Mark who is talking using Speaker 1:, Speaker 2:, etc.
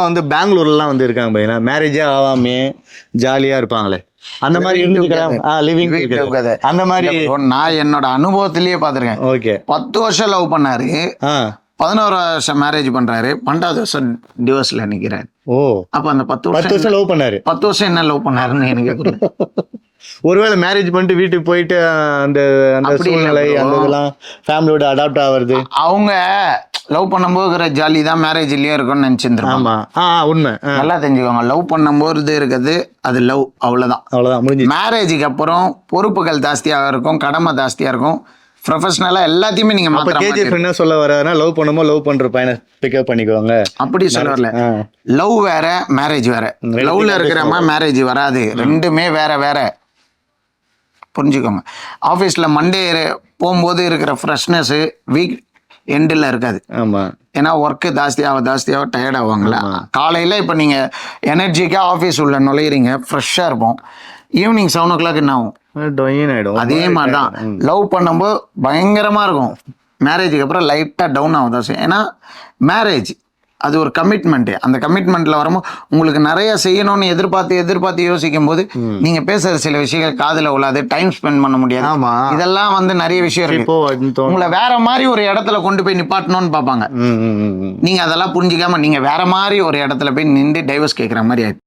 Speaker 1: வந்து பெங்களூர்லாம் வந்து இருக்காங்க பையனா, மேரேஜே ஆகாமே ஜாலியா இருப்பாங்களே, அந்த மாதிரி இருந்துக்கலாம். லிவிங் அந்த மாதிரி
Speaker 2: நான் என்னோட அனுபவத்திலேயே பாத்துருக்கேன்.
Speaker 1: ஓகே.
Speaker 2: 10 வருஷம் லவ் பண்ணாரு, 11 வருஷம் மேரேஜ் பண்றாரு, 12வது வருஷம் டிவோர்ஸ்ல நிக்கிறாரு.
Speaker 1: ஓ,
Speaker 2: அப்ப அந்த 10
Speaker 1: வருஷம் லவ் பண்ணாரு.
Speaker 2: 10 வருஷம் என்ன லவ் பண்ணாருன்னு எனக்கு புரியல.
Speaker 1: ஒருவேளை மேரேஜ் பண்ணிட்டு வீட்டுக்கு போயிட்டு அந்த அந்த சூழ்நிலை அந்த இதெல்லாம் ஃபேமிலியோட அடாப்ட் ஆகுறது, அவங்க
Speaker 2: லவ் பண்ணும்போது ஜாலி தான் மேரேஜ்லயே இருக்கும்னு நினைச்சிருந்துருப்பாங்க.
Speaker 1: உண்மை.
Speaker 2: நல்லா தெரிஞ்சுக்கோங்க, லவ் பண்ணும்போது இருக்கிறது அது லவ், அவ்வளவுதான்
Speaker 1: முடிஞ்சு.
Speaker 2: மேரேஜுக்கு அப்புறம் பொறுப்புகள் ஜாஸ்தியாக இருக்கும், கடமை ஜாஸ்தியா இருக்கும், ப்ரொஃபஷனலா எல்லாத்தையுமே நீங்க
Speaker 1: கேஜிஎஃப் என்ன சொல்ல வர்றாருன்னா, லவ் பண்ணும்போது லவ் பண்ற பையனை பிக்கப் பண்ணிக்குவாங்க
Speaker 2: அப்படி சொல்ல வரல. லவ் வேற, மேரேஜ் வேற. லவ்ல இருக்கிறமா மேரேஜ் வராது, ரெண்டுமே வேற வேற, புரிஞ்சுக்கோங்க. ஆஃபீஸில் மண்டே போகும்போது இருக்கிற ஃப்ரெஷ்னஸ் வீக் எண்டில் இருக்காது.
Speaker 1: ஆமாம்,
Speaker 2: ஏன்னா ஒர்க்கு ஜாஸ்தியாக டயர்ட் ஆவாங்களா. காலையில் இப்போ நீங்கள் எனர்ஜிக்காக ஆஃபீஸ் உள்ள நுழையிறீங்க, ஃப்ரெஷ்ஷாக இருப்போம். ஈவினிங் 7 o'clock என்ன ஆகும்? அதே மாதிரி தான் லவ் பண்ணும்போது பயங்கரமாக இருக்கும், மேரேஜுக்கு அப்புறம் லைட்டாக டவுன் ஆகும் தான். ஏன்னா மேரேஜ் அது ஒரு கமிட்மெண்ட்டு. அந்த கமிட்மெண்ட்டில் வரும்போது உங்களுக்கு நிறைய செய்யணும்னு எதிர்பார்த்து யோசிக்கும் போது நீங்கள் பேசுகிற சில விஷயங்கள் காதில் உள்ளாது, டைம் ஸ்பெண்ட் பண்ண முடியாது. இதெல்லாம் வந்து நிறைய விஷயம் இருக்கு. உங்களை வேற மாதிரி ஒரு இடத்துல கொண்டு போய் நிப்பாட்டணும்னு பார்ப்பாங்க. நீங்கள் அதெல்லாம் புரிஞ்சிக்காம நீங்கள் வேற மாதிரி ஒரு இடத்துல போய் நின்று டைவர்ஸ் கேட்குற மாதிரி ஆயிடுச்சு.